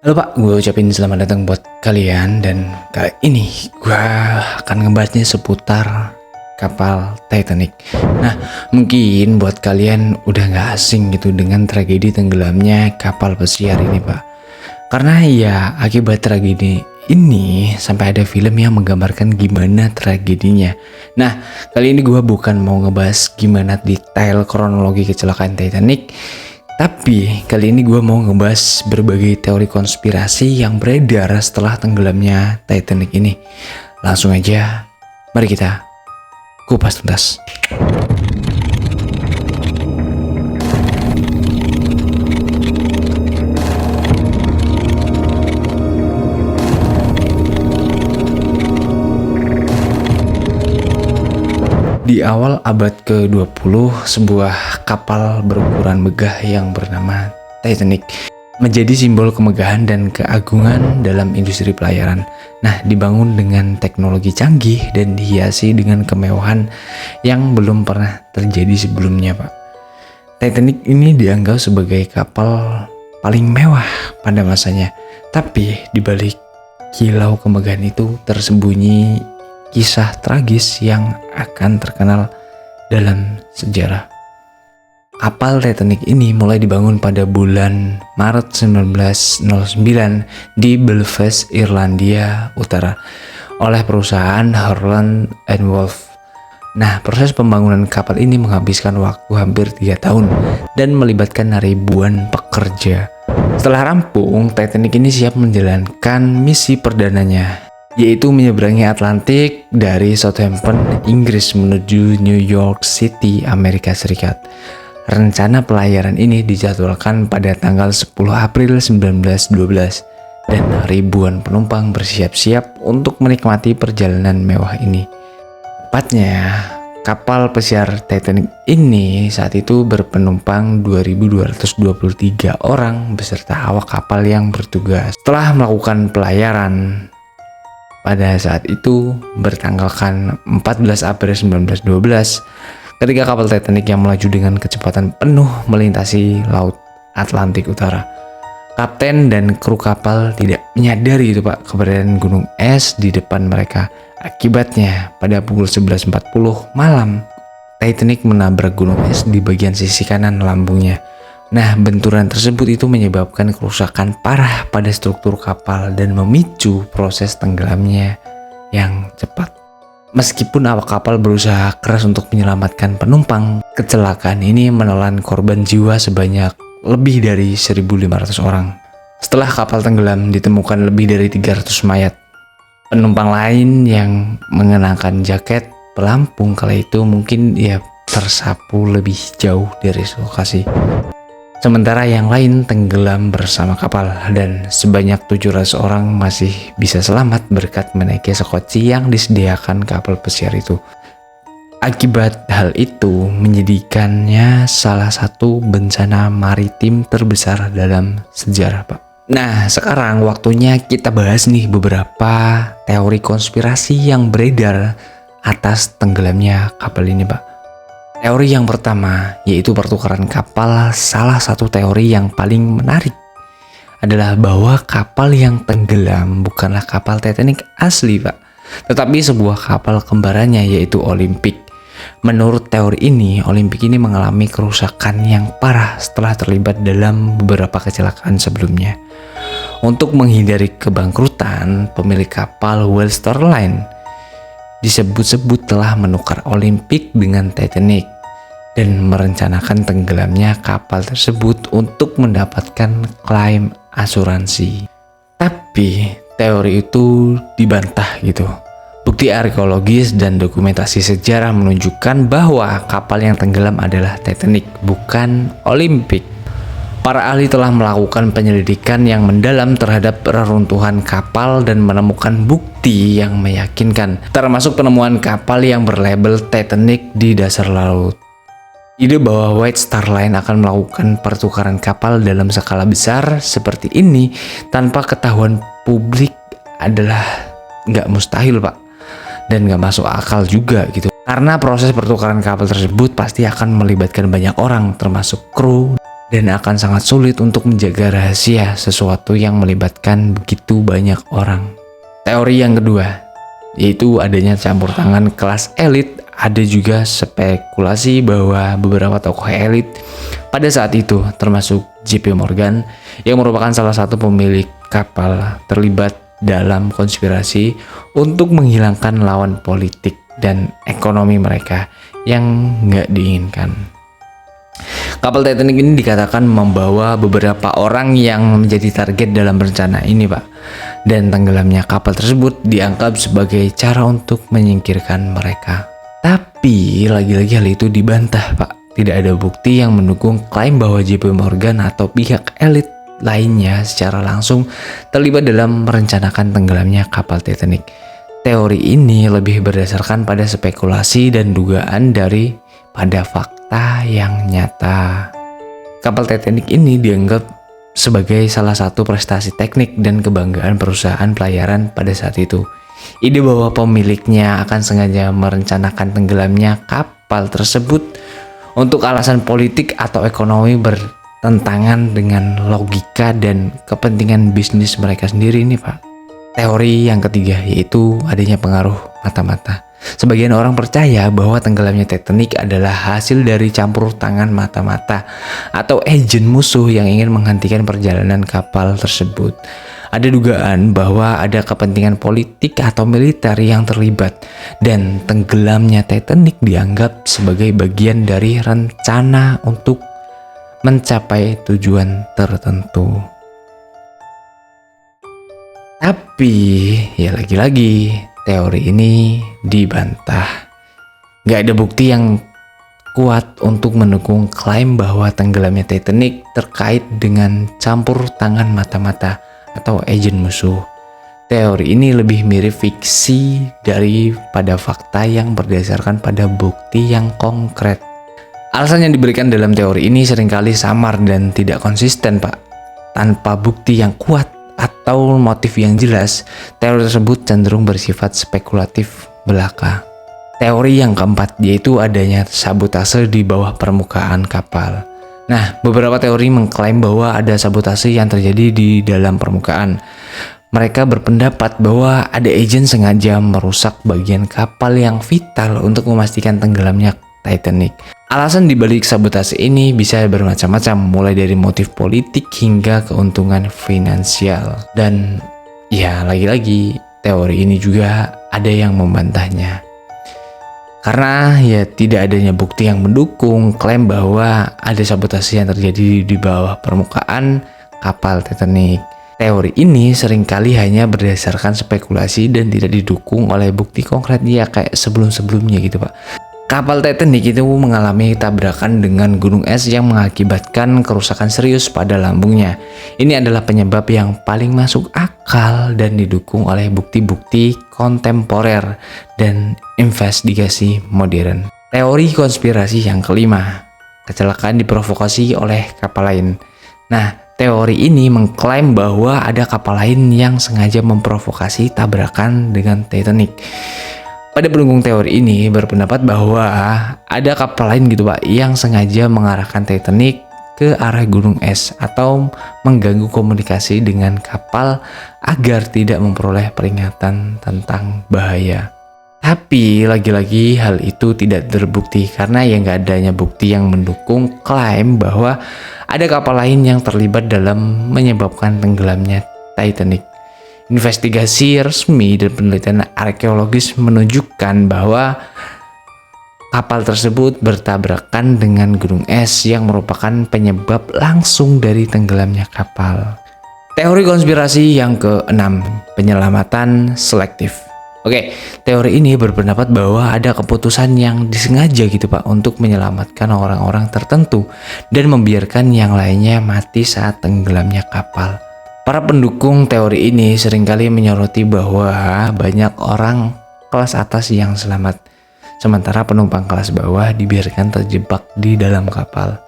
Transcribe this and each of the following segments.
Halo Pak, gue ucapin selamat datang buat kalian. Dan kali ini gue akan ngebahasnya seputar kapal Titanic. Nah, mungkin buat kalian udah gak asing gitu dengan tragedi tenggelamnya kapal pesiar ini Pak. Karena ya akibat tragedi ini sampai ada film yang menggambarkan gimana tragedinya. Nah, kali ini gue bukan mau ngebahas gimana detail kronologi kecelakaan Titanic, tapi kali ini gue mau ngebahas berbagai teori konspirasi yang beredar setelah tenggelamnya Titanic ini. Langsung aja, mari kita kupas tuntas. Di awal abad ke-20, sebuah kapal berukuran megah yang bernama Titanic menjadi simbol kemegahan dan keagungan dalam industri pelayaran. Nah, dibangun dengan teknologi canggih dan dihiasi dengan kemewahan yang belum pernah terjadi sebelumnya, Pak. Titanic ini dianggap sebagai kapal paling mewah pada masanya. Tapi di balik kilau kemegahan itu tersembunyi kisah tragis yang akan terkenal dalam sejarah. Kapal Titanic ini mulai dibangun pada bulan Maret 1909 di Belfast, Irlandia Utara oleh perusahaan Harland and Wolff. Nah, proses pembangunan kapal ini menghabiskan waktu hampir 3 tahun dan melibatkan ribuan pekerja. Setelah rampung, Titanic ini siap menjalankan misi perdananya, yaitu menyeberangi Atlantik dari Southampton, Inggris menuju New York City, Amerika Serikat. Rencana pelayaran ini dijadwalkan pada tanggal 10 April 1912 dan ribuan penumpang bersiap-siap untuk menikmati perjalanan mewah ini. Tepatnya, kapal pesiar Titanic ini saat itu berpenumpang 2.223 orang beserta awak kapal yang bertugas. Setelah melakukan pelayaran pada saat itu bertanggalkan 14 April 1912, ketika kapal Titanic yang melaju dengan kecepatan penuh melintasi Laut Atlantik Utara. Kapten dan kru kapal tidak menyadari itu Pak keberadaan gunung es di depan mereka. Akibatnya pada pukul 11.40 malam, Titanic menabrak gunung es di bagian sisi kanan lambungnya. Nah, benturan tersebut itu menyebabkan kerusakan parah pada struktur kapal dan memicu proses tenggelamnya yang cepat. Meskipun awak kapal berusaha keras untuk menyelamatkan penumpang, kecelakaan ini menelan korban jiwa sebanyak lebih dari 1.500 orang. Setelah kapal tenggelam, ditemukan lebih dari 300 mayat. Penumpang lain yang mengenakan jaket pelampung kala itu mungkin tersapu lebih jauh dari lokasi. Sementara yang lain tenggelam bersama kapal dan sebanyak 700 orang masih bisa selamat berkat menaiki sekoci yang disediakan kapal pesiar itu. Akibat hal itu menjadikannya salah satu bencana maritim terbesar dalam sejarah, Pak. Nah, sekarang waktunya kita bahas nih beberapa teori konspirasi yang beredar atas tenggelamnya kapal ini, Pak. Teori yang pertama, yaitu pertukaran kapal. Salah satu teori yang paling menarik adalah bahwa kapal yang tenggelam bukanlah kapal Titanic asli, Pak, tetapi sebuah kapal kembarannya, yaitu Olympic. Menurut teori ini, Olympic ini mengalami kerusakan yang parah setelah terlibat dalam beberapa kecelakaan sebelumnya. Untuk menghindari kebangkrutan, pemilik kapal Wellstar Line disebut-sebut telah menukar Olympic dengan Titanic dan merencanakan tenggelamnya kapal tersebut untuk mendapatkan klaim asuransi. Tapi teori itu dibantah gitu. Bukti arkeologis dan dokumentasi sejarah menunjukkan bahwa kapal yang tenggelam adalah Titanic, bukan Olympic. Para ahli telah melakukan penyelidikan yang mendalam terhadap reruntuhan kapal dan menemukan bukti yang meyakinkan, termasuk penemuan kapal yang berlabel Titanic di dasar laut. Ide bahwa White Star Line akan melakukan pertukaran kapal dalam skala besar seperti ini tanpa ketahuan publik adalah nggak mustahil, Pak, dan nggak masuk akal juga gitu. Karena proses pertukaran kapal tersebut pasti akan melibatkan banyak orang, termasuk kru dan akan sangat sulit untuk menjaga rahasia sesuatu yang melibatkan begitu banyak orang. Teori yang kedua, yaitu adanya campur tangan kelas elit. Ada juga spekulasi bahwa beberapa tokoh elit pada saat itu, termasuk JP Morgan yang merupakan salah satu pemilik kapal, terlibat dalam konspirasi untuk menghilangkan lawan politik dan ekonomi mereka yang nggak diinginkan. Kapal Titanic ini dikatakan membawa beberapa orang yang menjadi target dalam rencana ini, Pak. Dan tenggelamnya kapal tersebut dianggap sebagai cara untuk menyingkirkan mereka. Tapi lagi-lagi hal itu dibantah, Pak. Tidak ada bukti yang mendukung klaim bahwa JP Morgan atau pihak elit lainnya secara langsung terlibat dalam merencanakan tenggelamnya kapal Titanic. Teori ini lebih berdasarkan pada spekulasi dan dugaan daripada fakta yang nyata. Kapal Titanic ini dianggap sebagai salah satu prestasi teknik dan kebanggaan perusahaan pelayaran pada saat itu. Ide bahwa pemiliknya akan sengaja merencanakan tenggelamnya kapal tersebut untuk alasan politik atau ekonomi bertentangan dengan logika dan kepentingan bisnis mereka sendiri ini, Pak. Teori yang ketiga yaitu adanya pengaruh mata-mata. Sebagian orang percaya bahwa tenggelamnya Titanic adalah hasil dari campur tangan mata-mata atau agen musuh yang ingin menghentikan perjalanan kapal tersebut. Ada dugaan bahwa ada kepentingan politik atau militer yang terlibat dan tenggelamnya Titanic dianggap sebagai bagian dari rencana untuk mencapai tujuan tertentu. Tapi ya lagi-lagi teori ini dibantah. Gak ada bukti yang kuat untuk mendukung klaim bahwa tenggelamnya Titanic terkait dengan campur tangan mata-mata atau agen musuh. Teori ini lebih mirip fiksi daripada fakta yang berdasarkan pada bukti yang konkret. Alasan yang diberikan dalam teori ini seringkali samar dan tidak konsisten, Pak. Tanpa bukti yang kuat atau motif yang jelas, teori tersebut cenderung bersifat spekulatif belaka. Teori yang keempat yaitu adanya sabotase di bawah permukaan kapal. Nah, beberapa teori mengklaim bahwa ada sabotase yang terjadi di dalam permukaan. Mereka berpendapat bahwa ada agen sengaja merusak bagian kapal yang vital untuk memastikan tenggelamnya Titanic. Alasan dibalik sabotase ini bisa bermacam-macam, mulai dari motif politik hingga keuntungan finansial. Dan ya lagi-lagi teori ini juga ada yang membantahnya. Karena ya tidak adanya bukti yang mendukung klaim bahwa ada sabotase yang terjadi di bawah permukaan kapal Titanic. Teori ini seringkali hanya berdasarkan spekulasi dan tidak didukung oleh bukti konkret ya kayak sebelum-sebelumnya gitu, Pak. Kapal Titanic itu mengalami tabrakan dengan gunung es yang mengakibatkan kerusakan serius pada lambungnya. Ini adalah penyebab yang paling masuk akal dan didukung oleh bukti-bukti kontemporer dan investigasi modern. Teori konspirasi yang kelima, kecelakaan diprovokasi oleh kapal lain. Nah, teori ini mengklaim bahwa ada kapal lain yang sengaja memprovokasi tabrakan dengan Titanic. Pada pendukung teori ini berpendapat bahwa ada kapal lain gitu, Pak, yang sengaja mengarahkan Titanic ke arah gunung es atau mengganggu komunikasi dengan kapal agar tidak memperoleh peringatan tentang bahaya. Tapi lagi-lagi hal itu tidak terbukti karena ya nggak adanya bukti yang mendukung klaim bahwa ada kapal lain yang terlibat dalam menyebabkan tenggelamnya Titanic. Investigasi resmi dan penelitian arkeologis menunjukkan bahwa kapal tersebut bertabrakan dengan gunung es yang merupakan penyebab langsung dari tenggelamnya kapal. Teori konspirasi yang keenam, penyelamatan selektif. Oke, teori ini berpendapat bahwa ada keputusan yang disengaja gitu, Pak, untuk menyelamatkan orang-orang tertentu dan membiarkan yang lainnya mati saat tenggelamnya kapal. Para pendukung teori ini seringkali menyoroti bahwa banyak orang kelas atas yang selamat, sementara penumpang kelas bawah dibiarkan terjebak di dalam kapal.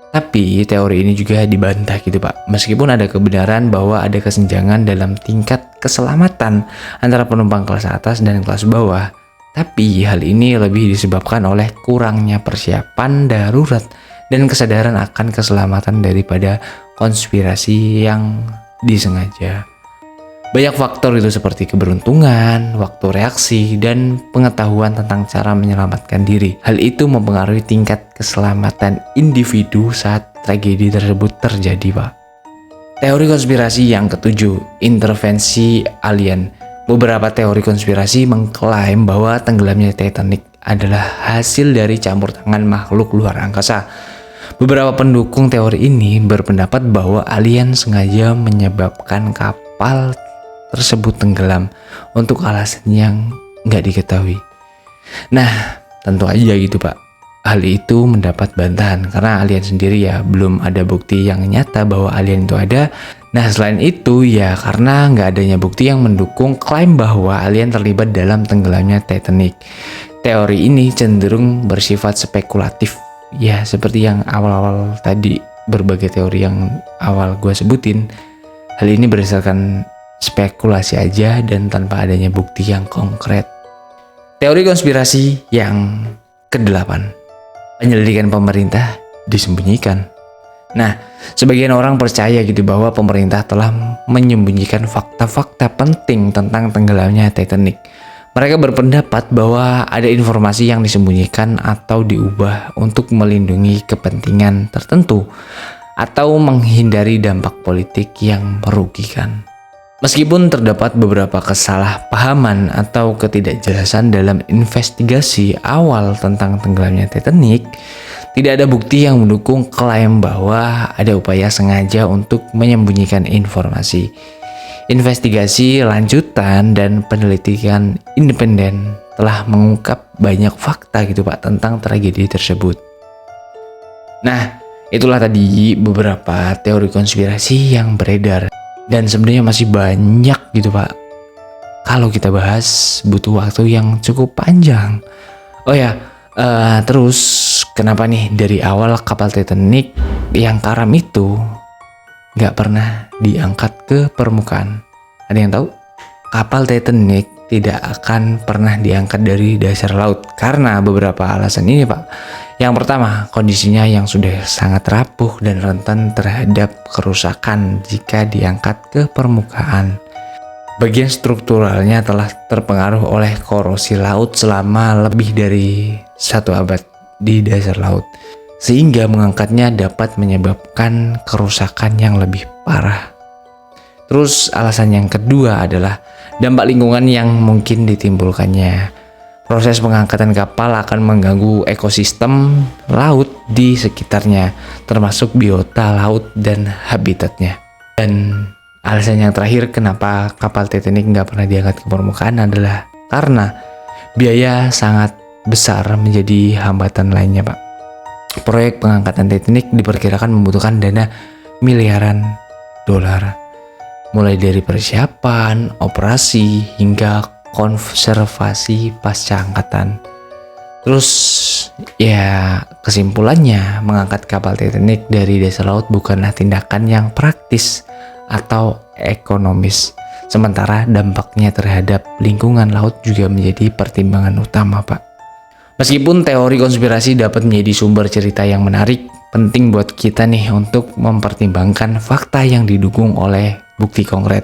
Tapi teori ini juga dibantah gitu, Pak. Meskipun ada kebenaran bahwa ada kesenjangan dalam tingkat keselamatan antara penumpang kelas atas dan kelas bawah, tapi hal ini lebih disebabkan oleh kurangnya persiapan darurat dan kesadaran akan keselamatan daripada konspirasi yang disengaja. Banyak faktor itu seperti keberuntungan, waktu reaksi, dan pengetahuan tentang cara menyelamatkan diri. Hal itu mempengaruhi tingkat keselamatan individu saat tragedi tersebut terjadi, Pak. Teori konspirasi yang ketujuh, intervensi alien. Beberapa teori konspirasi mengklaim bahwa tenggelamnya Titanic adalah hasil dari campur tangan makhluk luar angkasa. Beberapa pendukung teori ini berpendapat bahwa alien sengaja menyebabkan kapal tersebut tenggelam untuk alasan yang nggak diketahui. Nah, tentu aja gitu Pak. Hal itu mendapat bantahan karena alien sendiri ya belum ada bukti yang nyata bahwa alien itu ada. Nah, selain itu ya karena nggak adanya bukti yang mendukung klaim bahwa alien terlibat dalam tenggelamnya Titanic. Teori ini cenderung bersifat spekulatif. Ya, seperti yang awal-awal tadi berbagai teori yang awal gue sebutin. Hal ini berdasarkan spekulasi aja dan tanpa adanya bukti yang konkret. Teori konspirasi yang ke-8, penyelidikan pemerintah disembunyikan. Nah, sebagian orang percaya gitu bahwa pemerintah telah menyembunyikan fakta-fakta penting tentang tenggelamnya Titanic. Mereka berpendapat bahwa ada informasi yang disembunyikan atau diubah untuk melindungi kepentingan tertentu atau menghindari dampak politik yang merugikan. Meskipun terdapat beberapa kesalahpahaman atau ketidakjelasan dalam investigasi awal tentang tenggelamnya Titanic, tidak ada bukti yang mendukung klaim bahwa ada upaya sengaja untuk menyembunyikan informasi. Investigasi lanjutan dan penelitian independen telah mengungkap banyak fakta gitu Pak tentang tragedi tersebut. Nah, itulah tadi beberapa teori konspirasi yang beredar. Dan sebenarnya masih banyak gitu Pak. Kalau kita bahas butuh waktu yang cukup panjang. Oh ya, terus kenapa nih dari awal kapal Titanic yang karam itu nggak pernah diangkat ke permukaan? Ada yang tahu? Kapal Titanic tidak akan pernah diangkat dari dasar laut karena beberapa alasan ini Pak. Yang pertama, kondisinya yang sudah sangat rapuh dan rentan terhadap kerusakan jika diangkat ke permukaan. Bagian strukturalnya telah terpengaruh oleh korosi laut selama lebih dari 1 abad di dasar laut, sehingga mengangkatnya dapat menyebabkan kerusakan yang lebih parah. Terus alasan yang kedua adalah dampak lingkungan yang mungkin ditimbulkannya. Proses pengangkatan kapal akan mengganggu ekosistem laut di sekitarnya, termasuk biota laut dan habitatnya. Dan alasan yang terakhir kenapa kapal Titanic nggak pernah diangkat ke permukaan adalah karena biaya sangat besar menjadi hambatan lainnya Pak. Proyek pengangkatan Titanic diperkirakan membutuhkan dana miliaran dolar. Mulai dari persiapan, operasi, hingga konservasi pasca angkatan. Terus ya kesimpulannya mengangkat kapal Titanic dari dasar laut bukanlah tindakan yang praktis atau ekonomis. Sementara dampaknya terhadap lingkungan laut juga menjadi pertimbangan utama Pak. Meskipun teori konspirasi dapat menjadi sumber cerita yang menarik, penting buat kita nih untuk mempertimbangkan fakta yang didukung oleh bukti konkret.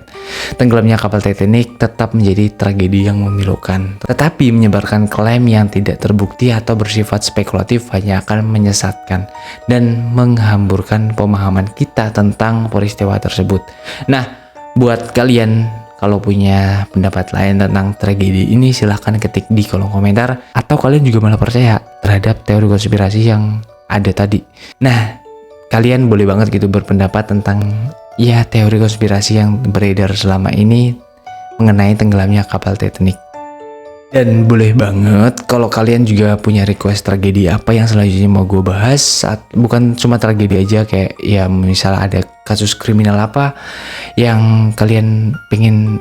Tenggelamnya kapal Titanic tetap menjadi tragedi yang memilukan. Tetapi menyebarkan klaim yang tidak terbukti atau bersifat spekulatif hanya akan menyesatkan dan menghamburkan pemahaman kita tentang peristiwa tersebut. Nah, buat kalian kalau punya pendapat lain tentang tragedi ini silahkan ketik di kolom komentar. Atau kalian juga malah percaya terhadap teori konspirasi yang ada tadi. Nah, kalian boleh banget gitu berpendapat tentang ya teori konspirasi yang beredar selama ini mengenai tenggelamnya kapal Titanic. Dan boleh banget kalau kalian juga punya request tragedi apa yang selanjutnya mau gue bahas. Bukan cuma tragedi aja, kayak ya misal ada kasus kriminal apa yang kalian pengen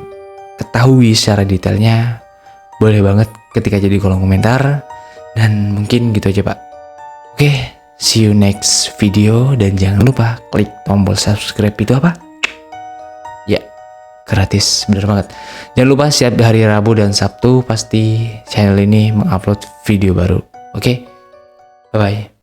ketahui secara detailnya, boleh banget ketik aja di kolom komentar. Dan mungkin gitu aja Pak. Oke, see you next video. Dan jangan lupa klik tombol subscribe itu apa? Ya, gratis, bener banget. Jangan lupa setiap hari Rabu dan Sabtu pasti channel ini mengupload video baru. Oke, bye-bye.